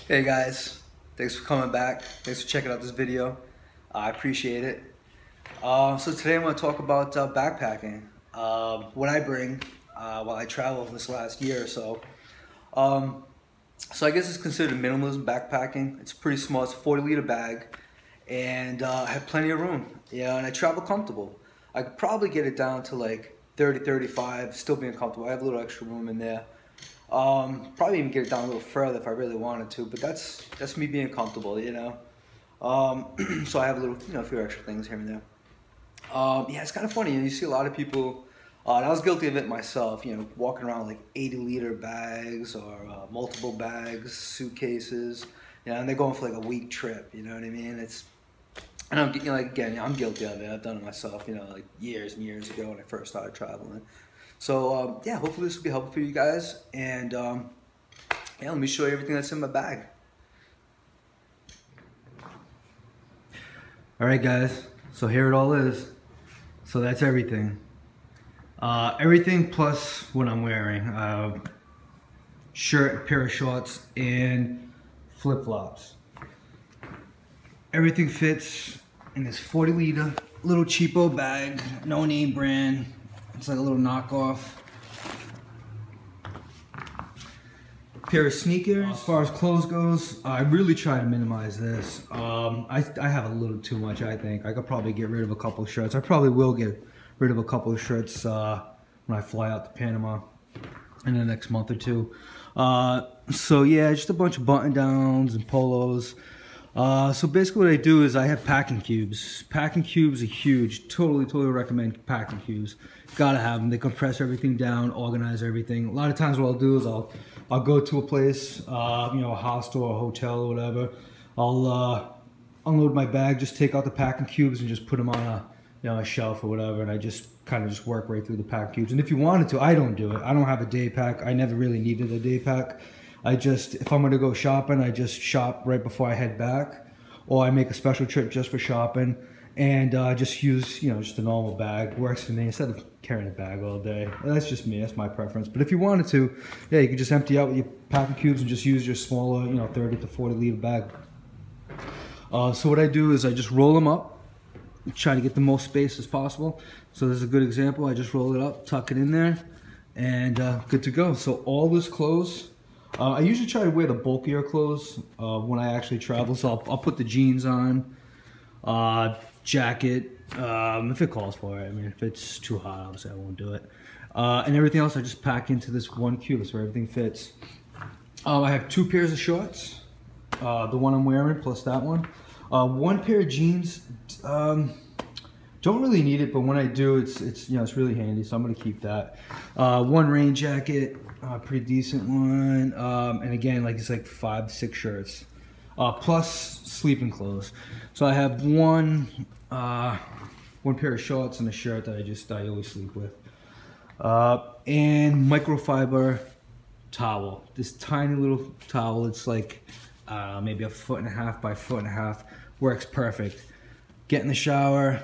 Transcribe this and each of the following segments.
Hey guys, thanks for coming back. Thanks for checking out this video. I appreciate it. So today I'm going to talk about backpacking. What I bring while I travel this last year or so. So I guess it's considered minimalism backpacking. It's pretty small. It's a 40-liter bag, and I have plenty of room. Yeah, and I travel comfortable. I could probably get it down to like 30, 35, still being comfortable. I have a little extra room in there. Probably even get it down a little further if I really wanted to, but that's me being comfortable, you know. So I have a little, a few extra things here and there. Yeah, it's kind of funny. You see a lot of people, and I was guilty of it myself, walking around like 80-liter bags or multiple bags, suitcases, and they're going for like a week trip, you know what I mean? And I'm, again, I'm guilty of it. I've done it myself, like years and years ago when I first started traveling. So yeah, hopefully this will be helpful for you guys. And yeah, let me show you everything that's in my bag. All right, guys. So here it all is. So that's everything. Everything plus what I'm wearing: shirt, pair of shorts, and flip-flops. Everything fits in this 40-liter little cheapo bag, no name brand. It's like a little knockoff. Pair of sneakers. As far as clothes goes, I really try to minimize this. I have a little too much, I think. I could probably get rid of a couple of shirts. I probably will get rid of a couple of shirts when I fly out to Panama in the next month or two. So yeah, just a bunch of button downs and polos. So basically what I do is I have packing cubes. Packing cubes are huge. Totally recommend packing cubes. Gotta have them. They compress everything down, organize everything. A lot of times what I'll do is I'll go to a place, a hostel or a hotel or whatever. I'll unload my bag, just take out the packing cubes and just put them on a shelf or whatever, and I just kind of just work right through the packing cubes. And if you wanted to, I don't do it. I don't have a day pack. I never really needed a day pack. If I'm gonna go shopping, I just shop right before I head back, or I make a special trip just for shopping, and just use, just a normal bag. Works for me instead of carrying a bag all day. That's just me, that's my preference. But if you wanted to, yeah, you could just empty out with your packing cubes and just use your smaller, 30 to 40-liter bag. So what I do is I just roll them up, try to get the most space as possible. So this is a good example. I just roll it up, tuck it in there, and good to go. So all this clothes, I usually try to wear the bulkier clothes when I actually travel. So I'll put the jeans on, jacket, if it calls for it. I mean, if it's too hot, obviously I won't do it. And everything else I just pack into this one cube. That's where everything fits. I have 2 pairs of shorts, the one I'm wearing plus that one. 1 pair of jeans. Don't really need it, but when I do, it's really handy, so I'm gonna keep that. 1 rain jacket, pretty decent one, and again, it's like 5, 6 shirts, plus sleeping clothes. So I have one pair of shorts and a shirt that I always sleep with, and microfiber towel. This tiny little towel. It's like maybe 1.5 by 1.5. Works perfect. Get in the shower,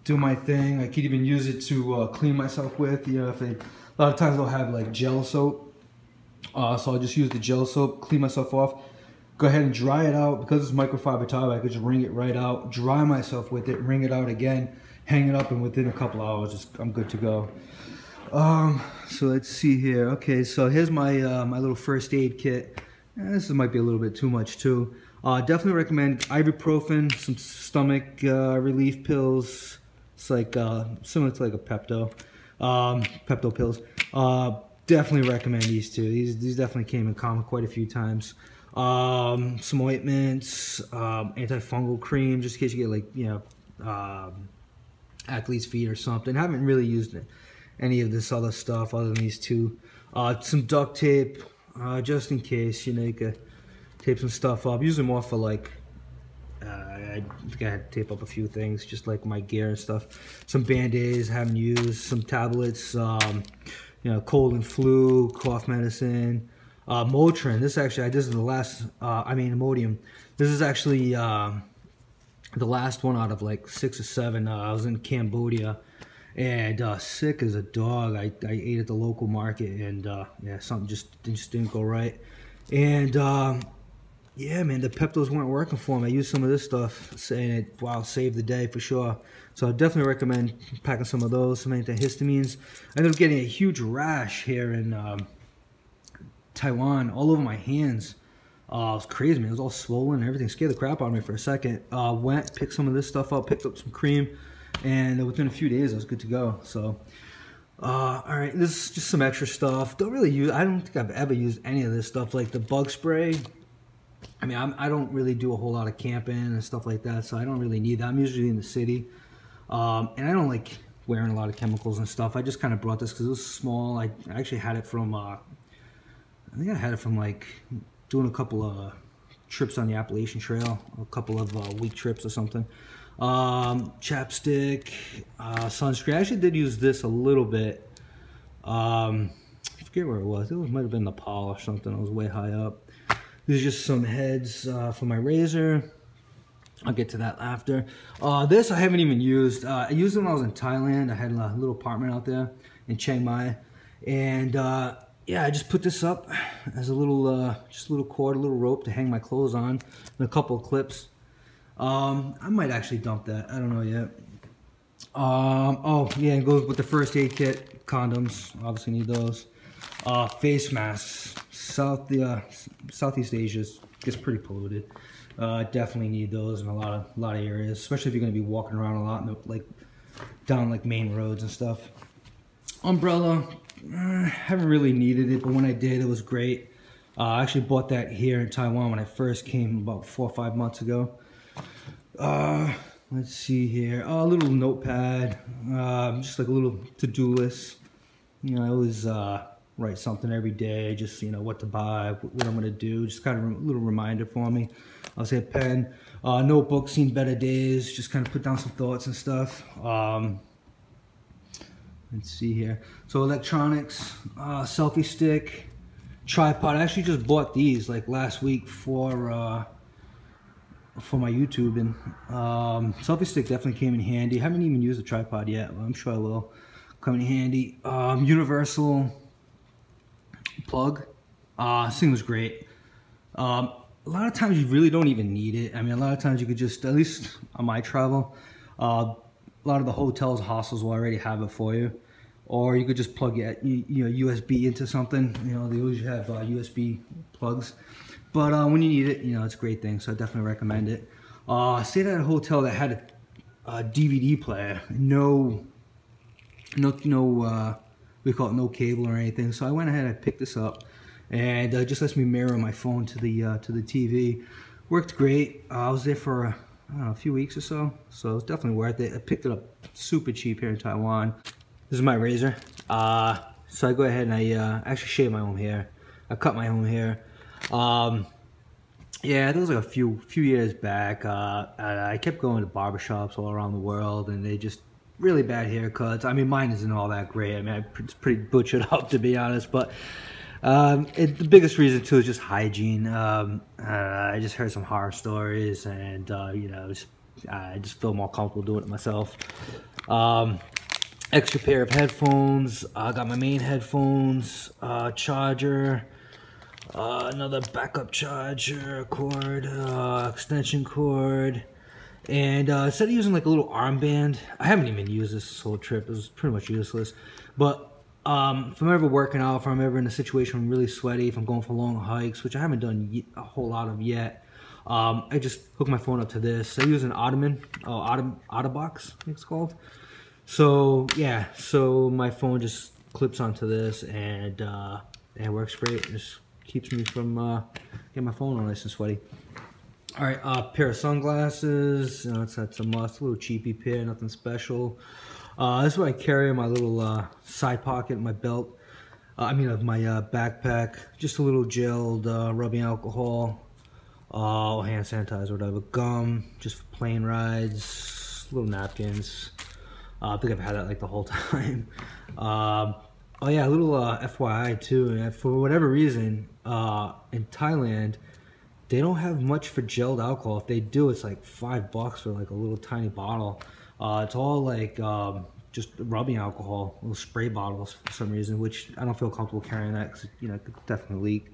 do my thing. I could even use it to clean myself with. A lot of times they'll have like gel soap, so I'll just use the gel soap, clean myself off, go ahead and dry it out. Because it's microfiber towel, I could just wring it right out, dry myself with it, wring it out again, hang it up, and within a couple hours I'm good to go. So let's see here. Okay, so here's my my little first aid kit. This might be a little bit too much too. Definitely recommend ibuprofen, some stomach relief pills. It's like similar to like a Pepto pills. Definitely recommend these two. These definitely came in common quite a few times. Some ointments, antifungal cream, just in case you get athlete's feet or something. Haven't really used any of this other stuff other than these two. Some duct tape, just in case, you could tape some stuff up. Use them more for I think I had to tape up a few things, just like my gear and stuff. Some band-aids, haven't used. Some tablets, cold and flu, cough medicine. Motrin. This is the last. Imodium. This is actually the last one out of like 6 or 7. I was in Cambodia, and sick as a dog. I ate at the local market, and yeah, something just didn't go right. And yeah, man, the Peptos weren't working for me. I used some of this stuff, saying it, wow, saved the day for sure. So I definitely recommend packing some of those, some antihistamines. I ended up getting a huge rash here in Taiwan, all over my hands. It was crazy, man. It was all swollen and everything. Scared the crap out of me for a second. Went, picked some of this stuff up, picked up some cream, and within a few days, I was good to go. So, all right, this is just some extra stuff. Don't really use, I don't think I've ever used any of this stuff, like the bug spray. I mean, I don't really do a whole lot of camping and stuff like that, so I don't really need that. I'm usually in the city, and I don't like wearing a lot of chemicals and stuff. I just kind of brought this because it was small. I actually had it from, I think I had it from like doing a couple of trips on the Appalachian Trail, a couple of week trips or something. Chapstick, sunscreen. I actually did use this a little bit. I forget where it was. It might have been Nepal or something. I was way high up. These are just some heads for my razor. I'll get to that after. This I haven't even used. I used it when I was in Thailand. I had a little apartment out there in Chiang Mai. And yeah, I just put this up as a little, just a little cord, a little rope to hang my clothes on, and a couple of clips. I might actually dump that. I don't know yet. Oh, yeah, it goes with the first aid kit. Condoms, obviously need those. Face masks. Southeast Asia gets pretty polluted. Definitely need those in a lot of areas, especially if you're going to be walking around a lot, like down like main roads and stuff. Umbrella, haven't really needed it, but when I did, it was great. I actually bought that here in Taiwan when I first came about 4 or 5 months ago. Let's see here. A little notepad, just like a little to-do list. You know, I always write something every day, just, you know, what to buy, what I'm gonna do, just kind of a little reminder for me. I'll say a pen, notebook, seen better days, just kind of put down some thoughts and stuff. Let's see here. So electronics, selfie stick, tripod. I actually just bought these like last week for my YouTube, and selfie stick definitely came in handy. Haven't even used the tripod yet, but I'm sure I will come in handy. Universal plug. This thing was great. A lot of times you really don't even need it. I mean, a lot of times you could just, at least on my travel, a lot of the hotels, hostels will already have it for you. Or you could just plug it, you know, USB into something. You know, they usually have USB plugs. But when you need it, you know, it's a great thing. So I definitely recommend it. I stayed at a hotel that had a DVD player. We call it no cable or anything. So I went ahead and I picked this up, and it just lets me mirror my phone to the TV. Worked great. I was there for I don't know, a few weeks or so, so it's definitely worth it. I picked it up super cheap here in Taiwan. This is my razor. So I go ahead and I actually shave my own hair. I cut my own hair. Yeah, that was like a few years back. I kept going to barbershops all around the world, and they just really bad haircuts. I mean, mine isn't all that great. I mean, it's pretty butchered up, to be honest. But the biggest reason too is just hygiene. I just heard some horror stories, and you know, I just feel more comfortable doing it myself. Extra pair of headphones. I got my main headphones, charger, another backup charger cord, extension cord. And instead of using like a little armband, I haven't even used this whole trip. It was pretty much useless. But if I'm ever working out, if I'm ever in a situation where I'm really sweaty, if I'm going for long hikes, which I haven't done a whole lot of yet, I just hook my phone up to this. I use an Ottobox, I think it's called. So yeah, so my phone just clips onto this, and it works great. It just keeps me from getting my phone all nice and sweaty. All right, pair of sunglasses. You know, that's a must. A little cheapy pair, nothing special. This is what I carry in my little side pocket in my belt. Of my backpack. Just a little gelled rubbing alcohol, hand sanitizer, whatever. Gum, just for plane rides. Little napkins. I think I've had that like the whole time. Oh yeah, a little FYI too. And for whatever reason, in Thailand, they don't have much for gelled alcohol. If they do, it's like $5 for like a little tiny bottle. It's all like just rubbing alcohol, little spray bottles for some reason, which I don't feel comfortable carrying that because, you know, it could definitely leak.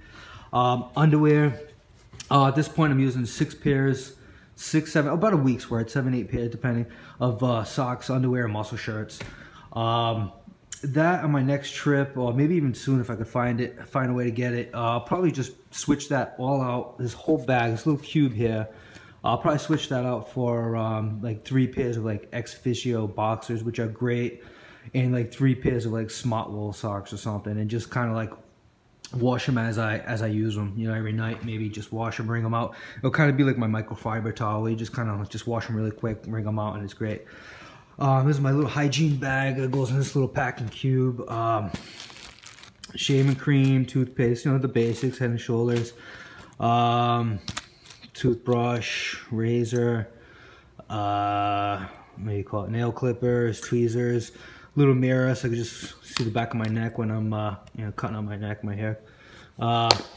Underwear, At this point, I'm using 6 pairs, 6, 7, about a week's worth, 7, 8 pairs, depending, of socks, underwear, and muscle shirts. That on my next trip, or maybe even soon if I could find a way to get it, I'll probably just switch that all out. This whole bag, this little cube here, I'll probably switch that out for like 3 pairs of like ex officio boxers, which are great, and like 3 pairs of like smart wool socks or something, and just kind of like wash them as I use them, you know, every night. Maybe just wash them, wring them out. It'll kind of be like my microfiber towel. You just kind of just wash them really quick, wring them out, and it's great. This is my little hygiene bag that goes in this little packing cube. Shaving cream, toothpaste, you know, the basics, Head and Shoulders. Toothbrush, razor, what do you call it, nail clippers, tweezers, little mirror so I can just see the back of my neck when I'm you know, cutting out my neck, my hair.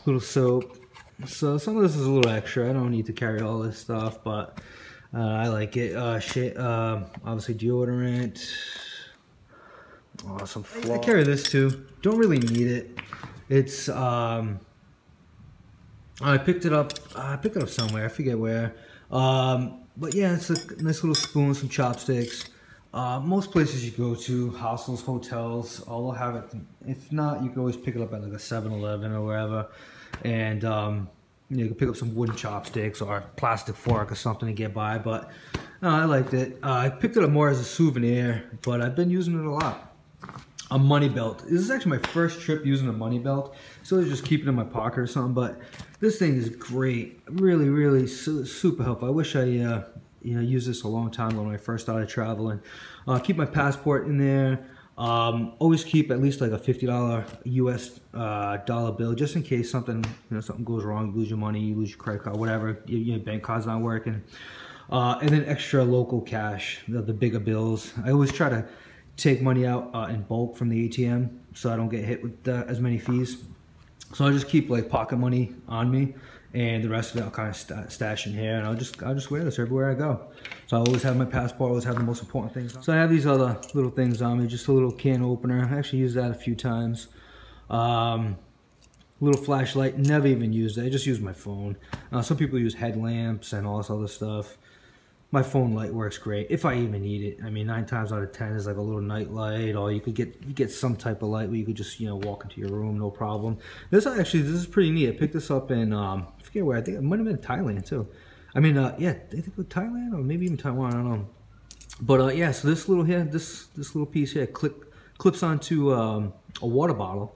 Little soap. So some of this is a little extra. I don't need to carry all this stuff, but I like it. Obviously deodorant. Some floss. I carry this too. Don't really need it. It's I picked it up. I picked it up somewhere. I forget where. But yeah, it's a nice little spoon, some chopsticks. Most places you go to, hostels, hotels, all will have it. If not, you can always pick it up at like a 7-Eleven or wherever, and you can pick up some wooden chopsticks or a plastic fork or something to get by. But I liked it. I picked it up more as a souvenir, but I've been using it a lot. A money belt. This is actually my first trip using a money belt. So I just keep it in my pocket or something. But this thing is great. Really, really super helpful. I wish I you know, used this a long time ago when I first started traveling. Keep my passport in there. Always keep at least like a $50 US dollar bill, just in case something, you know, something goes wrong. You lose your money, you lose your credit card, whatever. Your bank card's not working. And then extra local cash, the bigger bills. I always try to take money out in bulk from the ATM so I don't get hit with as many fees. So I just keep like pocket money on me, and the rest of it I'll kind of stash in here, and I'll just wear this everywhere I go. So I always have my passport, always have the most important things on. So I have these other little things on me, just a little can opener. I actually used that a few times. Little flashlight, never even used it. I just use my phone. Some people use headlamps and all this other stuff. My phone light works great, if I even need it. I mean, 9 times out of 10 is like a little night light, or you get some type of light where you could just, you know, walk into your room, no problem. This is pretty neat. I picked this up in, I forget where, I think it might have been Thailand too. I mean, yeah, I think it was Thailand or maybe even Taiwan, I don't know. But yeah, so this little here, this little piece here clips onto a water bottle.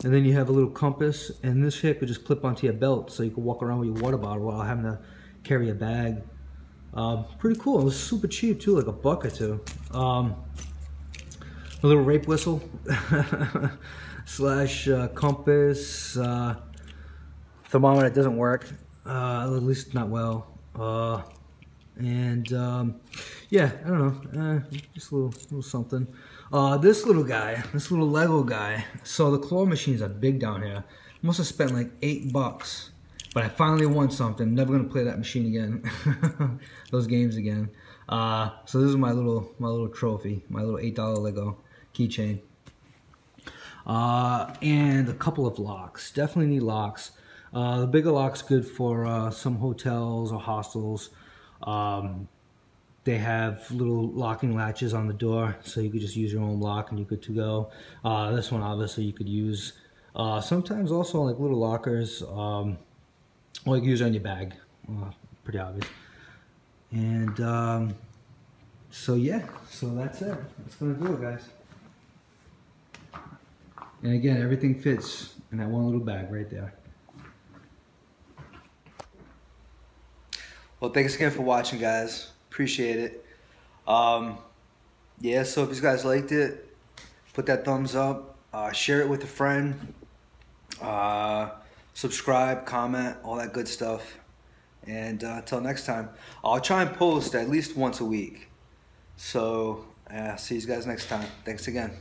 And then you have a little compass, and this here could just clip onto your belt, so you can walk around with your water bottle while having to carry a bag. Pretty cool. It was super cheap too, like $1 or $2. A little rape whistle slash compass, thermometer. It doesn't work, at least not well. And yeah, I don't know, just a little something. This little guy, this little Lego guy. So the claw machines are big down here. Must have spent like $8. But I finally won something. Never gonna play that machine again. Those games again. So this is my little trophy, my little $8 Lego keychain. And a couple of locks. Definitely need locks. The bigger lock's good for some hotels or hostels. They have little locking latches on the door, so you could just use your own lock and you're good to go. This one obviously you could use. Sometimes also like little lockers. Or you can use it on your bag, pretty obvious. And so yeah, so that's it. That's gonna do it, guys. And again, everything fits in that one little bag right there. Well, thanks again for watching, guys. Appreciate it. Yeah, so if you guys liked it, put that thumbs up, share it with a friend. Subscribe, comment, all that good stuff. And until next time, I'll try and post at least once a week. So, see you guys next time. Thanks again.